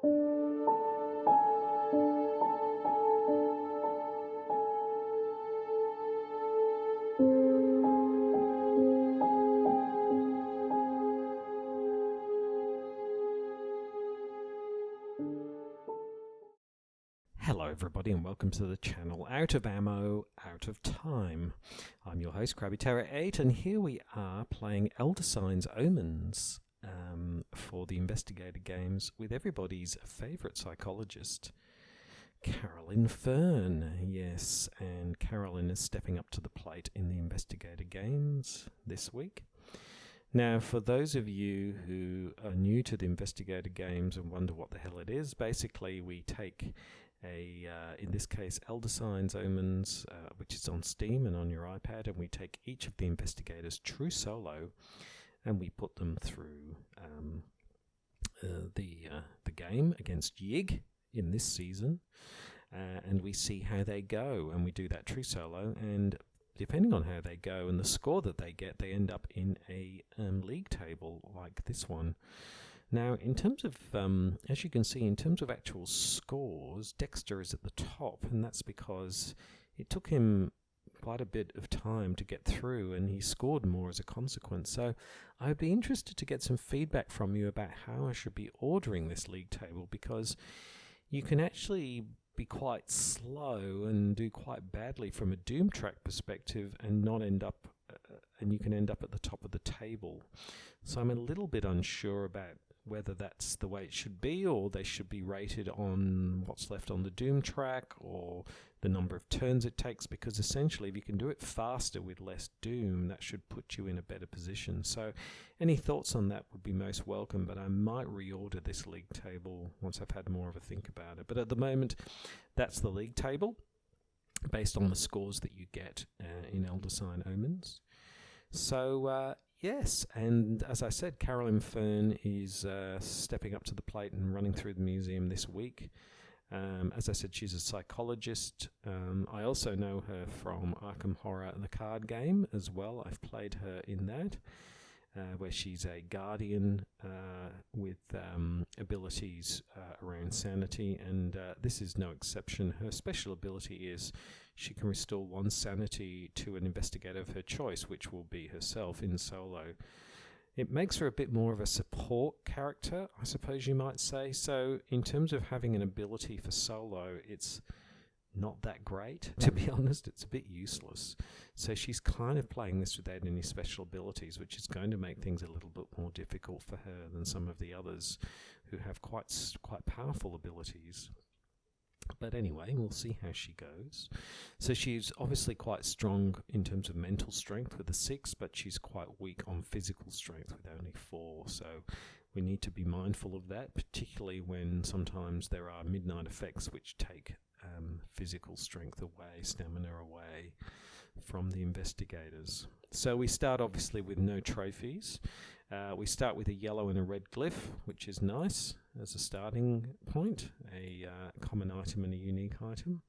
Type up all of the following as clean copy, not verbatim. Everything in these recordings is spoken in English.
Hello everybody and welcome to the channel Out of Ammo, Out of Time. I'm your host Krabby Terror 8 and here we are playing Elder Signs Omens for the Investigator games with everybody's favourite psychologist, Carolyn Fern. Yes, and Carolyn is stepping up to the plate in the Investigator games this week. Now, for those of you who are new to the Investigator games and wonder what the hell it is, basically we take in this case, Elder Signs Omens, which is on Steam and on your iPad, and we take each of the Investigators true solo and we put them through the game against Yig in this season, and we see how they go, and we do that true solo, and depending on how they go and the score that they get, they end up in a league table like this one. Now, in terms of, as you can see, in terms of actual scores, Dexter is at the top, and that's because it took him quite a bit of time to get through, and he scored more as a consequence. So I'd be interested to get some feedback from you about how I should be ordering this league table, because you can actually be quite slow and do quite badly from a Doom track perspective and not end up, and you can end up at the top of the table. So I'm a little bit unsure about whether that's the way it should be, or they should be rated on what's left on the Doom track or the number of turns it takes, because essentially if you can do it faster with less Doom, that should put you in a better position. So any thoughts on that would be most welcome, but I might reorder this league table once I've had more of a think about it. But at the moment, that's the league table based on the scores that you get in Elder Sign Omens. So yes, and as I said, Carolyn Fern is stepping up to the plate and running through the museum this week. As I said, she's a psychologist. I also know her from Arkham Horror, the card game, as well. I've played her in that, where she's a guardian with abilities around sanity, and this is no exception. Her special ability is she can restore one sanity to an investigator of her choice, which will be herself in solo. It makes her a bit more of a support character, I suppose you might say. So in terms of having an ability for solo, it's not that great, to be honest. It's a bit useless. So she's kind of playing this without any special abilities, which is going to make things a little bit more difficult for her than some of the others who have quite powerful abilities. But anyway, we'll see how she goes. So she's obviously quite strong in terms of mental strength with a 6, but she's quite weak on physical strength with only 4. So we need to be mindful of that, particularly when sometimes there are midnight effects which take physical strength away, stamina away from the investigators. So we start obviously with no trophies. We start with a yellow and a red glyph, which is nice as a starting point, a common item and a unique item.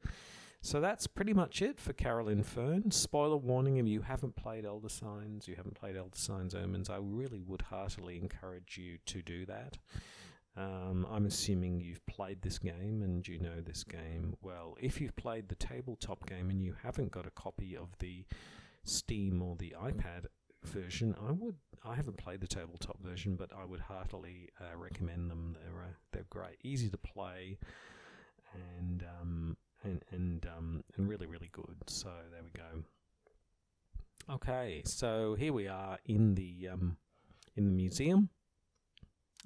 So that's pretty much it for Carolyn Fern. Spoiler warning, if you haven't played Elder Signs, you haven't played Elder Signs Omens, I really would heartily encourage you to do that. I'm assuming you've played this game and you know this game well. If you've played the tabletop game and you haven't got a copy of the Steam or the iPad version, I haven't played the tabletop version, but I would heartily recommend them. They're great, easy to play, and really, really good. So there we go. Okay, so here we are in the museum,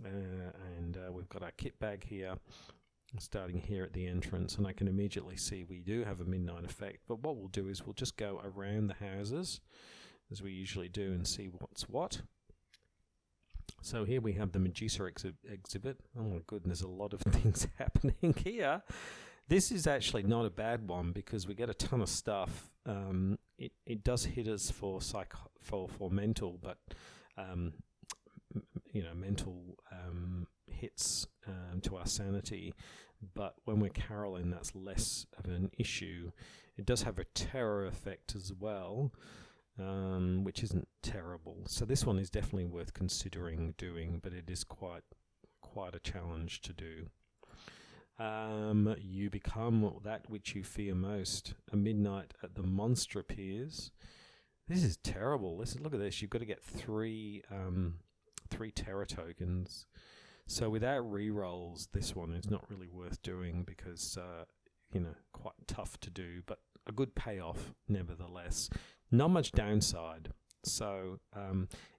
and we've got our kit bag here, starting here at the entrance, and I can immediately see we do have a midnight effect. But what we'll do is we'll just go around the houses as we usually do and see what's what. So here we have the Medusa exhibit. Oh my goodness, a lot of things happening here. This is actually not a bad one because we get a ton of stuff. It does hit us for mental, but mental hits to our sanity. But when we're Carolyn, that's less of an issue. It does have a terror effect as well, which isn't terrible. So this one is definitely worth considering doing, but it is quite a challenge to do. You become that which you fear most. A midnight at the monster appears. This is terrible. Look at this. You've got to get three terror tokens. So without rerolls, this one is not really worth doing because, quite tough to do, but a good payoff nevertheless. Not much downside. So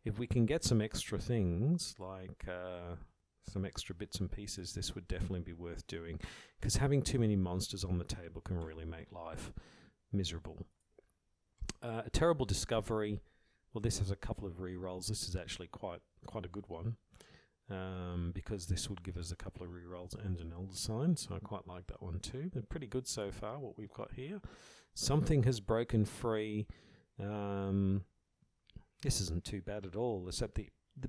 if we can get some extra things, like some extra bits and pieces, this would definitely be worth doing, because having too many monsters on the table can really make life miserable. A terrible discovery. Well, this has a couple of rerolls. This is actually quite a good one, because this would give us a couple of rerolls and an elder sign, so I quite like that one too. They're pretty good so far, what we've got here. Something has broken free. This isn't too bad at all, except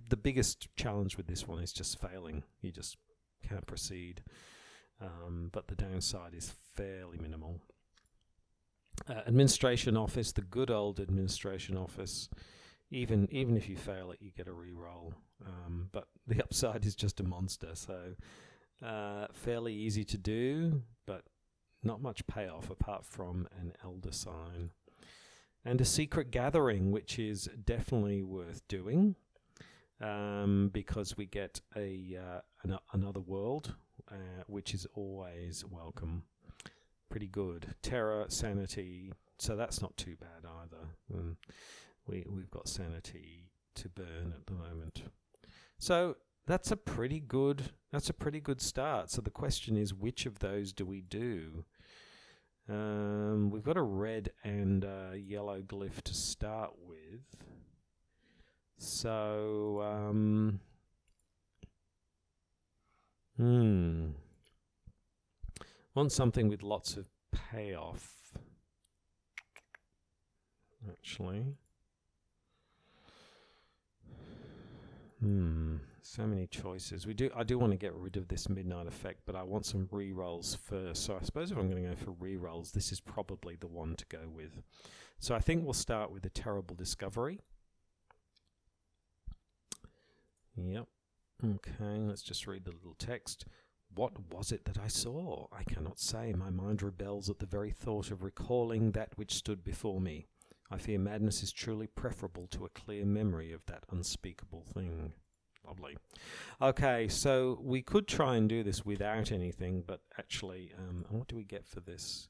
the biggest challenge with this one is just failing. You just can't proceed. But the downside is fairly minimal. Administration office, the good old administration office. Even if you fail it, you get a reroll. But the upside is just a monster, so fairly easy to do, but not much payoff apart from an elder sign. And a secret gathering, which is definitely worth doing, because we get another world, which is always welcome. Pretty good. Terror, sanity, so that's not too bad either. We've got sanity to burn at the moment. So that's a pretty good start. So the question is, which of those do we do? We've got a red and yellow glyph to start with. So, want something with lots of payoff, actually. So many choices. I do want to get rid of this midnight effect, but I want some re-rolls first. So I suppose if I'm going to go for re-rolls, this is probably the one to go with. So I think we'll start with a terrible discovery. Yep. Okay, let's just read the little text. What was it that I saw? I cannot say. My mind rebels at the very thought of recalling that which stood before me. I fear madness is truly preferable to a clear memory of that unspeakable thing. Lovely. Okay, so we could try and do this without anything, but actually, what do we get for this?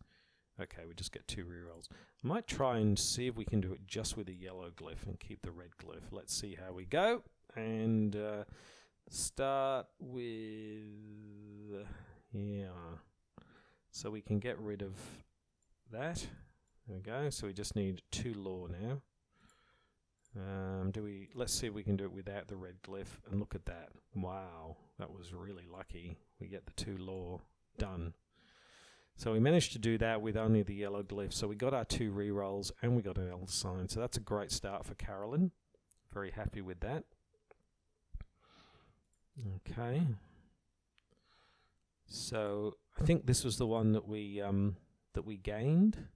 Okay, we just get 2 rerolls. I might try and see if we can do it just with a yellow glyph and keep the red glyph. Let's see how we go. And start with... yeah. So we can get rid of that. There we go. So we just need 2 law now. Let's see if we can do it without the red glyph, and look at that. Wow, that was really lucky. We get the 2 law done. So we managed to do that with only the yellow glyph. So we got our 2 rerolls and we got an elder sign. So that's a great start for Carolyn. Very happy with that. Okay. So I think this was the one that we gained,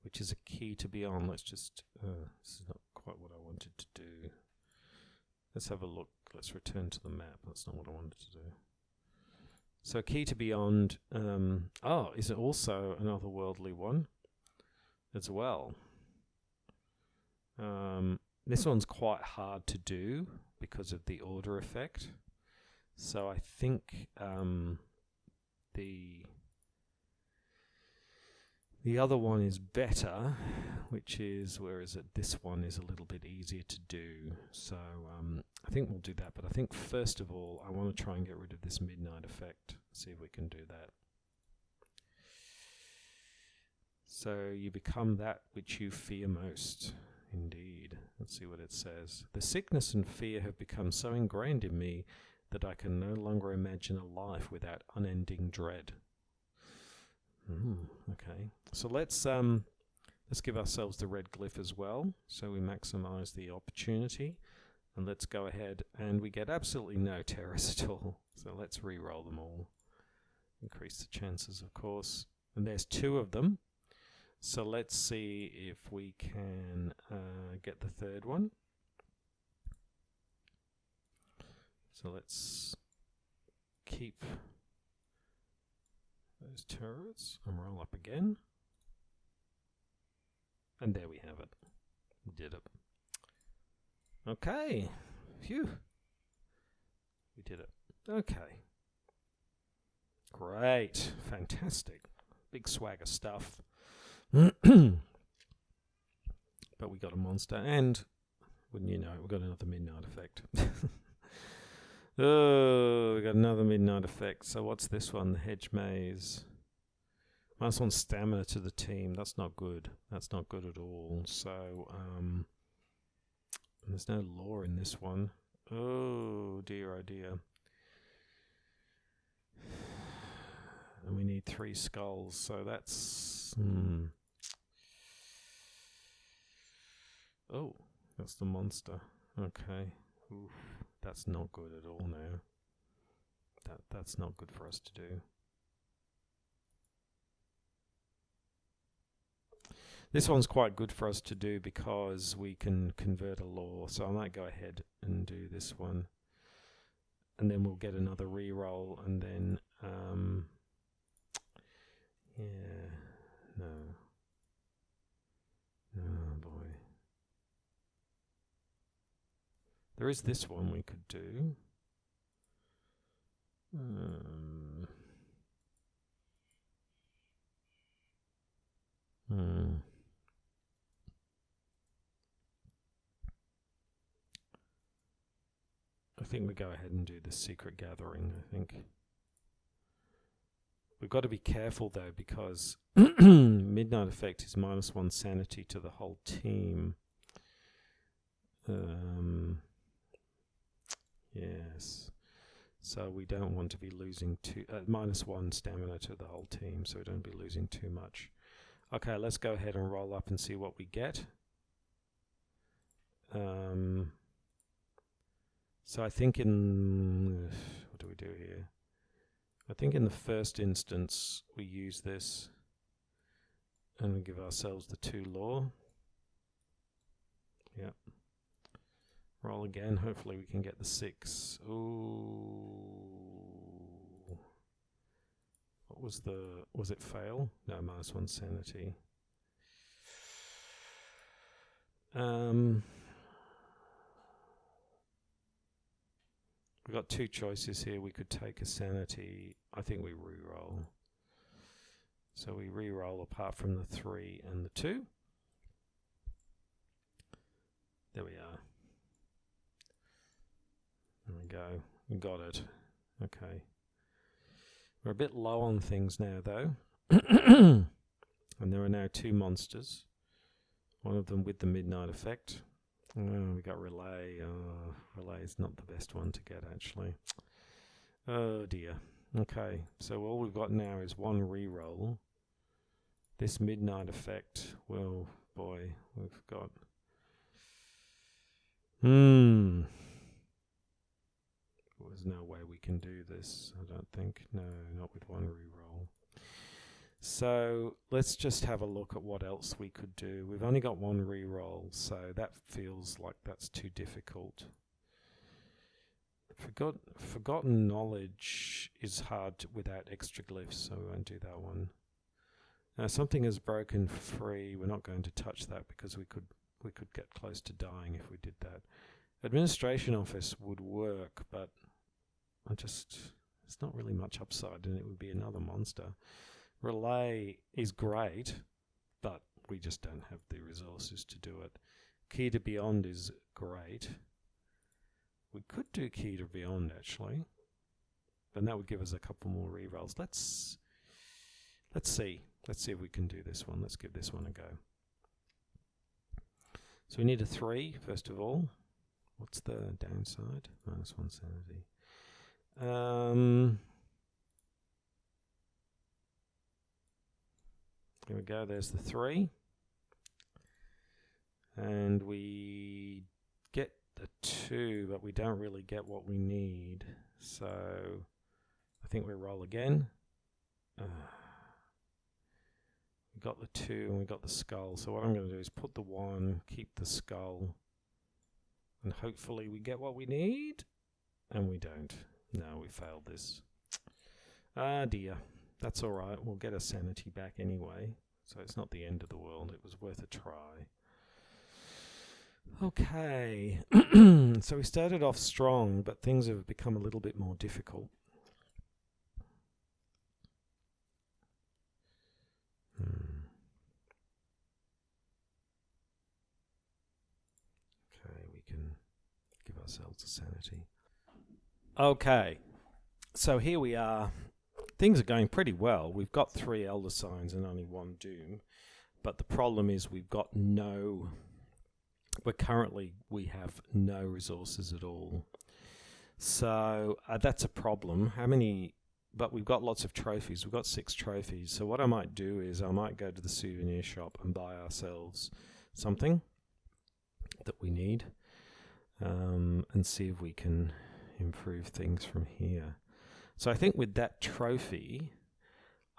which is a key to be on. Let's just, this is not quite what I wanted to do. Let's have a look. Let's return to the map. That's not what I wanted to do. So key to beyond, is it also an otherworldly one as well? This one's quite hard to do because of the order effect. So I think the other one is better, which is, where is it? This one is a little bit easier to do. So I think we'll do that. But I think first of all, I want to try and get rid of this midnight effect. See if we can do that. So you become that which you fear most. Indeed. Let's see what it says. The sickness and fear have become so ingrained in me that I can no longer imagine a life without unending dread. Okay, so let's give ourselves the red glyph as well, so we maximize the opportunity, and let's go ahead, and we get absolutely no terrors at all. So let's re-roll them all, increase the chances, of course, and there's 2 of them. So let's see if we can get the 3rd one. So let's keep those turrets and roll up again. And there we have it. We did it. Okay. Phew. We did it. Okay. Great. Fantastic. Big swagger stuff. But we got a monster, and wouldn't you know it, we got another midnight effect. Oh, we got another midnight effect. So what's this one? The hedge maze. -1 stamina to the team. That's not good. That's not good at all. So there's no lore in this one. Oh dear, oh dear. And we need 3 skulls, so that's... Oh, that's the monster. Okay. Oof, that's not good at all now. That's not good for us to do. This one's quite good for us to do because we can convert a lore, so I might go ahead and do this one. And then we'll get another reroll, and then... yeah, no. Oh boy. There is this one we could do. I think we go ahead and do the secret gathering, I think. We've got to be careful though, because midnight effect is -1 sanity to the whole team. Yes. So we don't want to be losing -1 stamina to the whole team, so we don't be losing too much. Okay, let's go ahead and roll up and see what we get. So I think what do we do here? I think in the first instance we use this and we give ourselves the 2 lore. Yep. Roll again, hopefully we can get the 6. Ooh. What was it fail? No, -1 sanity. We've got 2 choices here. We could take a sanity. I think we re-roll. So we re-roll apart from the 3 and the 2. There we are. There we go. We got it. Okay. We're a bit low on things now, though. And there are now 2 monsters. One of them with the midnight effect. Oh, we got relay. Relay is not the best one to get, actually. Oh dear. Okay, so all we've got now is 1 reroll. This midnight effect. Well, boy, we've got. There's no way we can do this, I don't think. No, not with 1 reroll. So let's just have a look at what else we could do. We've only got 1 reroll, so that feels like that's too difficult. Forgotten knowledge is hard without extra glyphs, so we won't do that one. Now, something is broken free. We're not going to touch that because we could get close to dying if we did that. Administration office would work, but it's not really much upside, and it would be another monster. Relay is great, but we just don't have the resources to do it. Key to Beyond is great. We could do Key to Beyond, actually. And that would give us a couple more rerolls. Let's see. Let's see if we can do this one. Let's give this one a go. So we need a 3, first of all. What's the downside? -1 sanity. Here we go, there's the 3. And we get the 2, but we don't really get what we need. So I think we roll again. We got the 2 and we got the skull. So what I'm going to do is put the 1, keep the skull, and hopefully we get what we need. And we don't. No, we failed this. Ah dear. That's all right. We'll get a sanity back anyway. So it's not the end of the world. It was worth a try. Okay. So we started off strong, but things have become a little bit more difficult. Okay, we can give ourselves a sanity. Okay. So here we are. Things are going pretty well. We've got 3 elder signs and only 1 doom. But the problem is we have no resources at all. So that's a problem. But we've got lots of trophies. We've got 6 trophies. So what I might do is I might go to the souvenir shop and buy ourselves something that we need, and see if we can improve things from here. So I think with that trophy,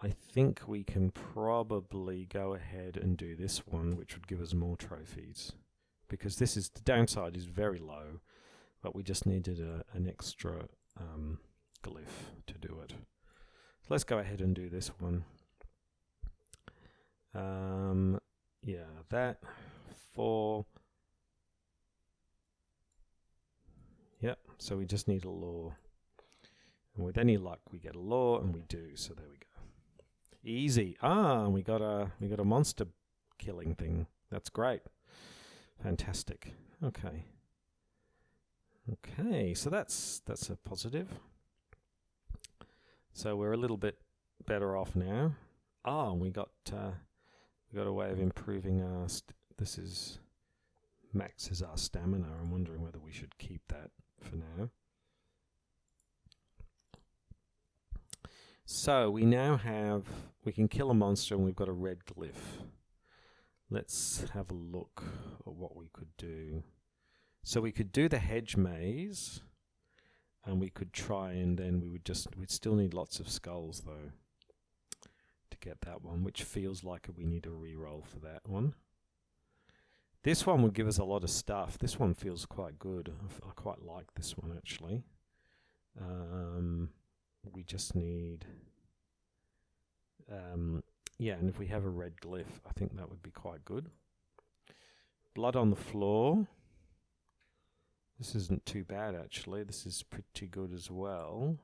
I think we can probably go ahead and do this one, which would give us more trophies. Because the downside is very low, but we just needed an extra glyph to do it. So let's go ahead and do this one. That 4. Yep, so we just need a law. And with any luck, we get a law, and we do. So there we go. Easy. We got a monster killing thing. That's great. Fantastic. Okay. So that's a positive. So we're a little bit better off now. We got a way of improving our. This is maxes our stamina. I'm wondering whether we should keep that for now. So we now we can kill a monster and we've got a red glyph. Let's have a look at what we could do. So we could do the hedge maze, and we could try, and then we'd still need lots of skulls though to get that one, which feels like we need a reroll for that one. This one would give us a lot of stuff. This one feels quite good. I quite like this one actually. We just need, and if we have a red glyph, I think that would be quite good. Blood on the floor. This isn't too bad actually. This is pretty good as well.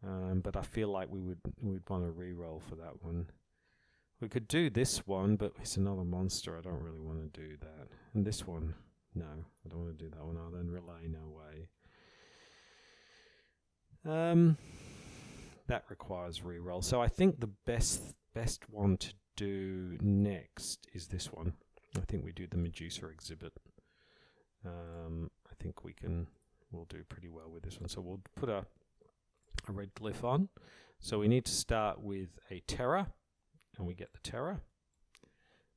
But I feel like we'd want to re-roll for that one. We could do this one, but it's another monster. I don't really want to do that. And this one, no, I don't want to do that one either. And relay, no way. That requires re-roll. So I think the best one to do next is this one. I think we do the Medusa exhibit. I think we'll do pretty well with this one. So we'll put a red glyph on. So we need to start with a terror, and we get the terror.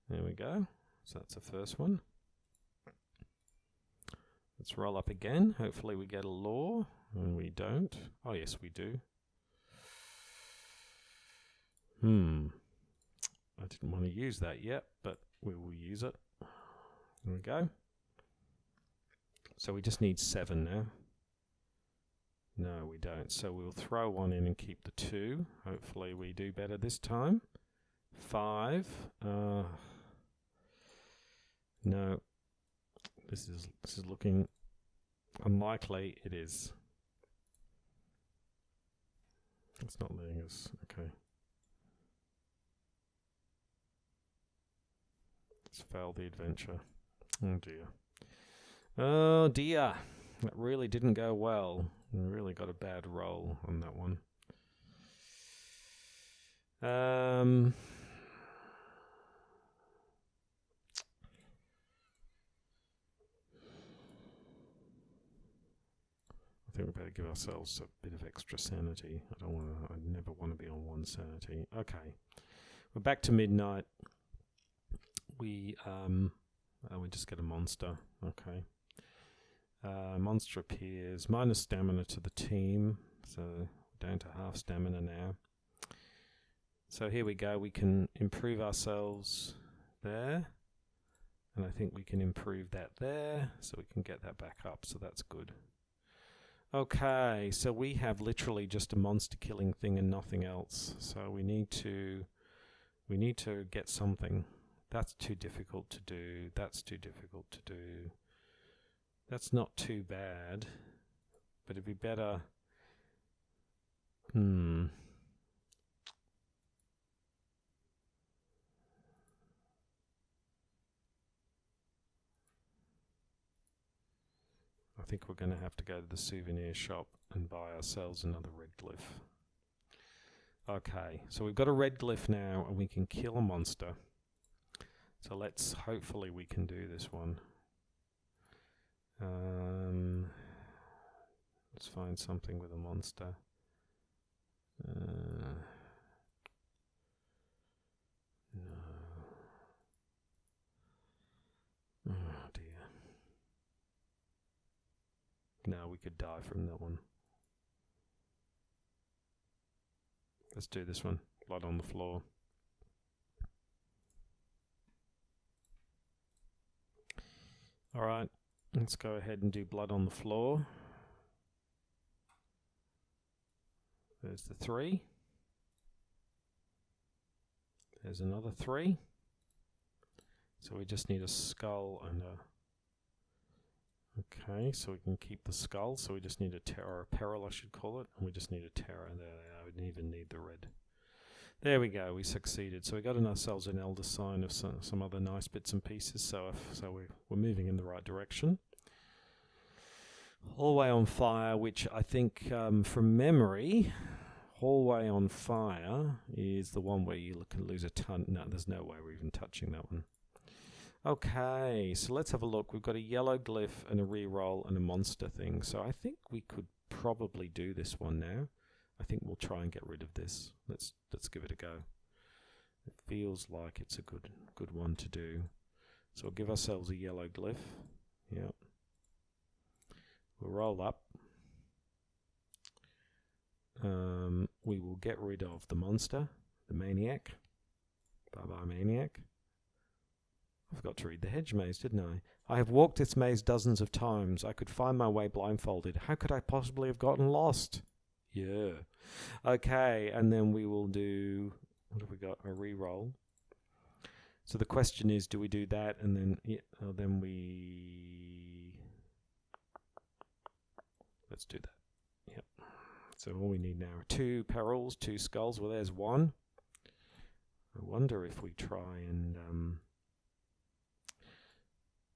There we go. So that's the first one. Let's roll up again. Hopefully we get a law, and we don't. Oh yes, we do. I didn't want to use that yet, but we will use it. There we go. So we just need 7 now. No, we don't. So we'll throw 1 in and keep the 2. Hopefully we do better this time. 5. No. This is looking unlikely. It is. It's not letting us. Okay. Let's fail the adventure. Oh dear. Oh dear. That really didn't go well. We really got a bad roll on that one. I think we better give ourselves a bit of extra sanity. I never want to be on 1 sanity. Okay. We're back to midnight. We just get a monster. Okay. Monster appears. Minus stamina to the team. So down to half stamina now. So here we go. We can improve ourselves there. And I think we can improve that there. So we can get that back up. So that's good. Okay, so we have literally just a monster killing thing and nothing else. So we need to get something. That's too difficult to do. That's too difficult to do. That's not too bad, but it'd be better. I think we're going to have to go to the souvenir shop and buy ourselves another red glyph. Okay, so we've got a red glyph now and we can kill a monster. So hopefully we can do this one. Let's find something with a monster. No. Oh dear. No, we could die from that one. Let's do this one. Blood on the floor. Alright, let's go ahead and do blood on the floor. There's the 3. There's another 3. So we just need a skull and a... Okay, so we can keep the skull. So we just need a terror, or a peril I should call it. And we just need a terror. There they are. We didn't even need the red. There we go, we succeeded. So we got ourselves an elder sign of some other nice bits and pieces. So we're moving in the right direction. Hallway on fire, which I think from memory, hallway on fire is the one where you can lose a ton. No, there's no way we're even touching that one. Okay, so let's have a look. We've got a yellow glyph and a reroll and a monster thing. So I think we could probably do this one now. I think we'll try and get rid of this. Let's give it a go. It feels like it's a good one to do. So we'll give ourselves a yellow glyph. Yep. We'll roll up. We will get rid of the monster, the maniac. Bye-bye, maniac. I forgot to read the hedge maze, didn't I? I have walked this maze dozens of times. I could find my way blindfolded. How could I possibly have gotten lost? Yeah. Okay, and then we will do... What have we got? A re-roll. So the question is, do we do that and then... Yeah, then we... Let's do that. Yep. So all we need now are 2 perils, 2 skulls. Well, there's 1. I wonder if we try and...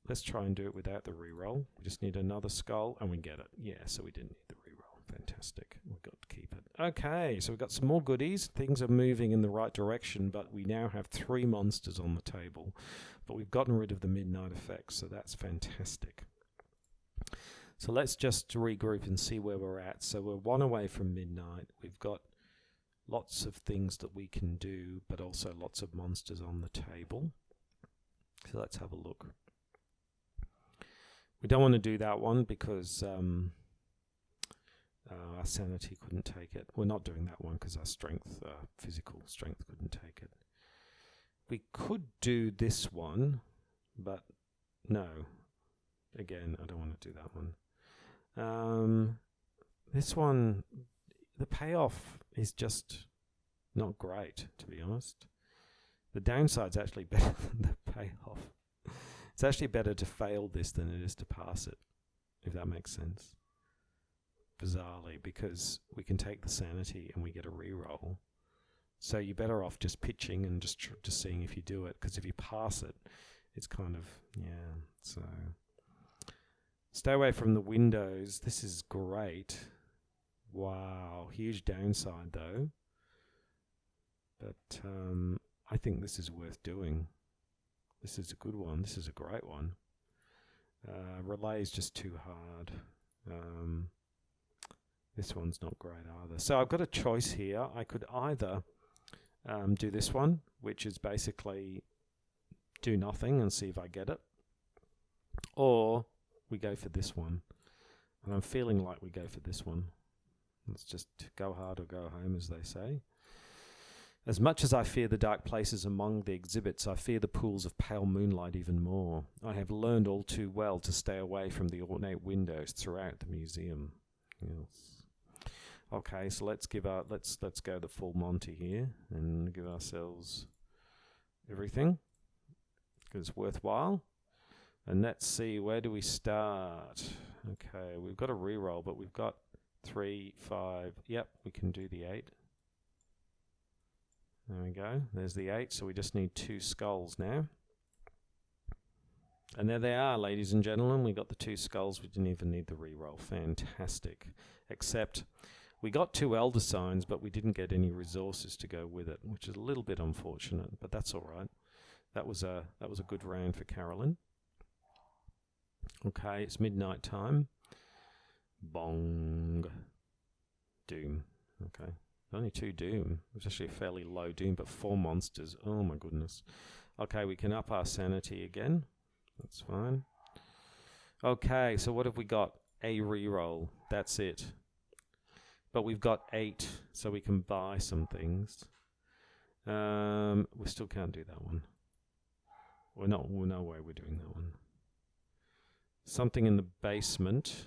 Let's try and do it without the reroll. We just need another skull and we get it. Yeah, so we didn't need the reroll. Fantastic. We've got to keep it. Okay, so we've got some more goodies. Things are moving in the right direction, but we now have 3 monsters on the table. But we've gotten rid of the midnight effects, so that's fantastic. So let's just regroup and see where we're at. So we're 1 away from midnight. We've got lots of things that we can do, but also lots of monsters on the table. So let's have a look. We don't want to do that one because our sanity couldn't take it. We're not doing that one because our strength, physical strength, couldn't take it. We could do this one, but no. Again, I don't want to do that one. This one, the payoff is just not great, to be honest. The downside's actually better than the payoff. It's actually better to fail this than it is to pass it, if that makes sense. Bizarrely, because we can take the sanity and we get a reroll. So you're better off just pitching and just seeing if you do it, because if you pass it, it's kind of, yeah, so... Stay away from the windows. This is great. Wow, huge downside though. But I think this is worth doing. This is a good one. This is a great one. Relay is just too hard. This one's not great either. So I've got a choice here. I could either do this one, which is basically do nothing and see if I get it, or we go for this one. And I'm feeling like we go for this one. Let's just go hard or go home, as they say. As much as I fear the dark places among the exhibits, I fear the pools of pale moonlight even more. I have learned all too well to stay away from the ornate windows throughout the museum. anything else. Okay, so let's go the full Monty here and give ourselves everything because it's worthwhile. And let's see, where do we start? Okay, we've got a reroll, but we've got 3, 5. Yep, we can do the 8. There we go. There's the 8, so we just need 2 skulls now. And there they are, ladies and gentlemen. We got the 2 skulls. We didn't even need the reroll. Fantastic. Except we got 2 elder signs, but we didn't get any resources to go with it, which is a little bit unfortunate, but that's all right. That was a good round for Carolyn. Okay, it's midnight time. Bong. Doom. Okay. Only 2 doom. It was actually a fairly low doom, but 4 monsters. Oh my goodness. Okay, we can up our sanity again. That's fine. Okay, so what have we got? A reroll. That's it. But we've got 8, so we can buy some things. We still can't do that one. No way we're doing that one. Something in the basement.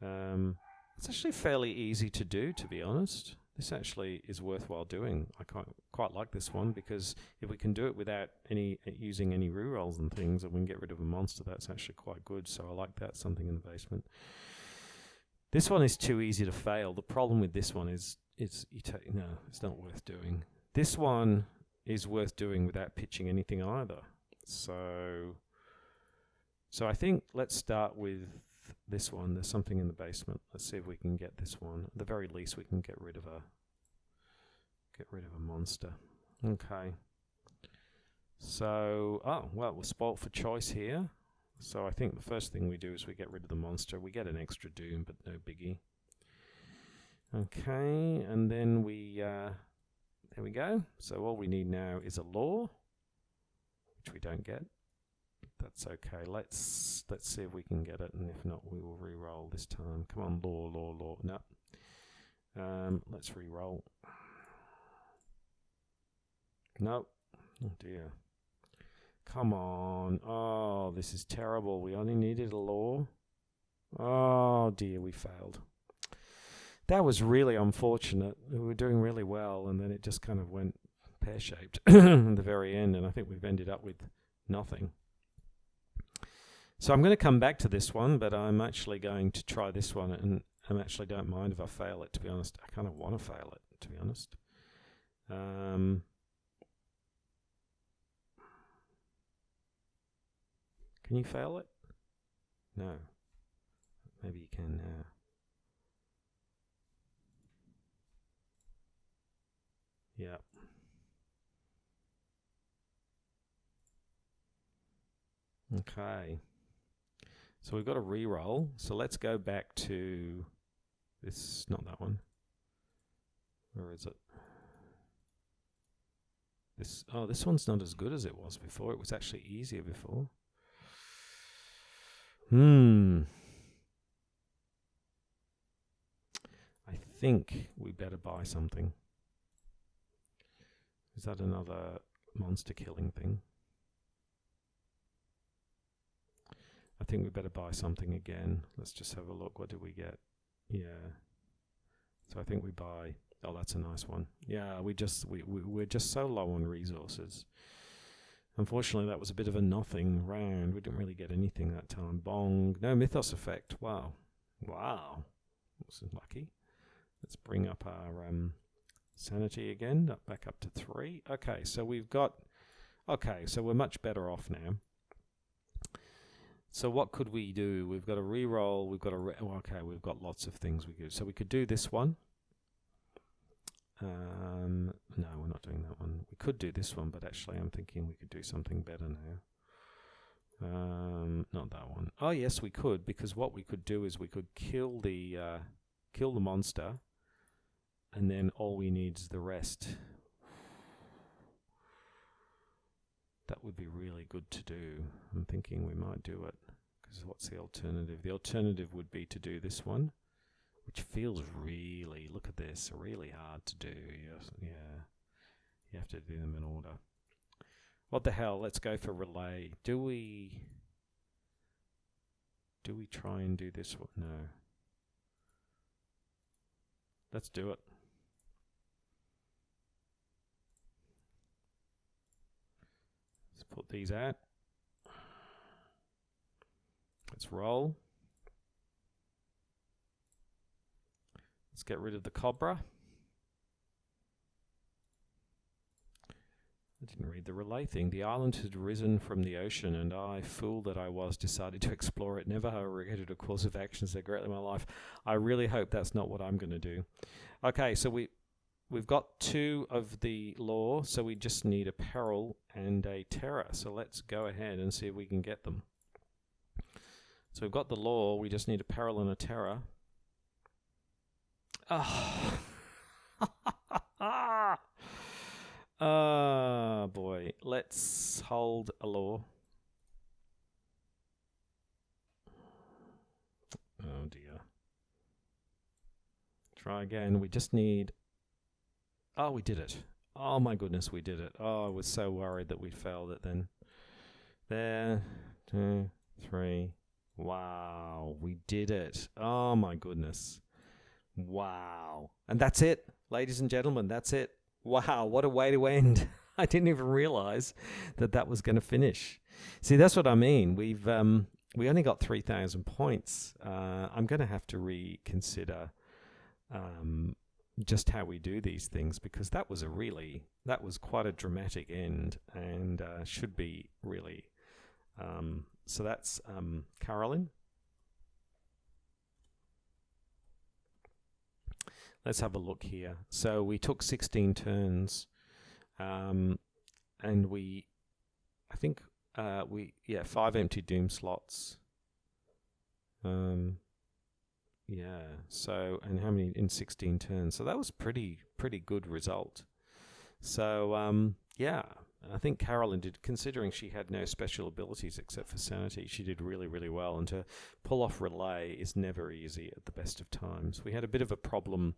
It's actually fairly easy to do, to be honest. This actually is worthwhile doing. I quite like this one because if we can do it without using any rerolls and things, and we can get rid of a monster, that's actually quite good. So I like that, something in the basement. This one is too easy to fail. The problem with this one is it's not worth doing. This one is worth doing without pitching anything either. So I think let's start with this one. There's something in the basement. Let's see if we can get this one. At the very least, we can get rid of a monster. Okay. So, we're spoilt for choice here. So I think the first thing we do is we get rid of the monster. We get an extra doom, but no biggie. Okay, and then there we go. So all we need now is a law, which we don't get. That's okay. Let's see if we can get it, and if not, we will re-roll this time. Come on, law. No. Let's re-roll. No. Oh dear. Come on. Oh, this is terrible. We only needed a law. Oh dear, we failed. That was really unfortunate. We were doing really well, and then it just kind of went pear-shaped at the very end, and I think we've ended up with nothing. So I'm going to come back to this one, but I'm actually going to try this one, and I actually don't mind if I fail it, to be honest. I kind of want to fail it, to be honest. Can you fail it? No. Maybe you can now. Yeah. Okay. So we've got a re-roll. So let's go back to this, not that one. Where is it? This one's not as good as it was before. It was actually easier before. I think we better buy something. Is that another monster killing thing? I think we better buy something again. Let's just have a look. What do we get? Yeah. So I think we buy... Oh, that's a nice one. Yeah, we're just so low on resources. Unfortunately, that was a bit of a nothing round. We didn't really get anything that time. Bong. No mythos effect. Wow. This is lucky. Let's bring up our sanity again. Back up to 3. Okay, so we've got... Okay, so we're much better off now. So what could we do? We've got a re-roll. We've got okay, we've got lots of things we could. So we could do this one. No, we're not doing that one. We could do this one, but actually I'm thinking we could do something better now. Not that one. Oh yes, we could, because what we could do is we could kill the monster, and then all we need is the rest. That would be really good to do. I'm thinking we might do it, because what's the alternative? The alternative would be to do this one, which feels really, look at this, really hard to do. Yeah, you have to do them in order. What the hell? Let's go for relay. Do we try and do this one? No. Let's do it. Let's put these out. Let's roll. Let's get rid of the Cobra. I didn't read the relay thing. The island had risen from the ocean, and I, fool that I was, decided to explore it. Never have I regretted a course of action so greatly in my life. I really hope that's not what I'm going to do. Okay, so we've got 2 of the law, so we just need a peril and a terror. So let's go ahead and see if we can get them. So we've got the law, we just need a peril and a terror. Oh. Boy. Let's hold a law. Oh dear. Try again. We just need... Oh, we did it. Oh my goodness, we did it. Oh, I was so worried that we'd failed it then. There. 2, 3. Wow, we did it. Oh my goodness. Wow. And that's it, ladies and gentlemen, that's it. Wow, what a way to end. I didn't even realize that that was going to finish. See, that's what I mean. We only got 3,000 points. I'm going to have to reconsider just how we do these things, because that was quite a dramatic end, and should be really. So that's Carolyn. Let's have a look here. So we took 16 turns, and I think 5 empty doom slots. Yeah. So, and how many in 16 turns? So that was pretty good result. So yeah, I think Carolyn did, considering she had no special abilities except for sanity, she did really, really well. And to pull off relay is never easy at the best of times. We had a bit of a problem,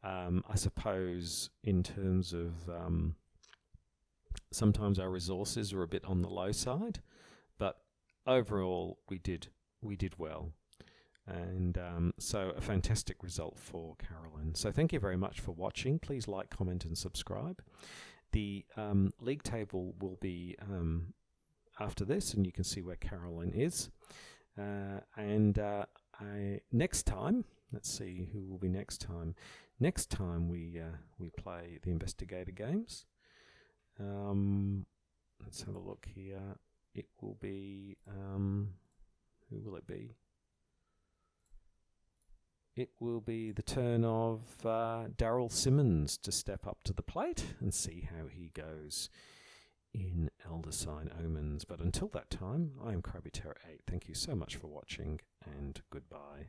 I suppose, in terms of sometimes our resources were a bit on the low side, but overall we did well. And so a fantastic result for Carolyn. So thank you very much for watching. Please like, comment and subscribe. The league table will be after this, and you can see where Carolyn is. Next time, let's see who will be next time. Next time we play the Investigator games. Let's have a look here. It will be who will it be? It will be the turn of Daryl Simmons to step up to the plate and see how he goes in Elder Sign Omens. But until that time, I am Crabby Terror 8. Thank you so much for watching, and goodbye.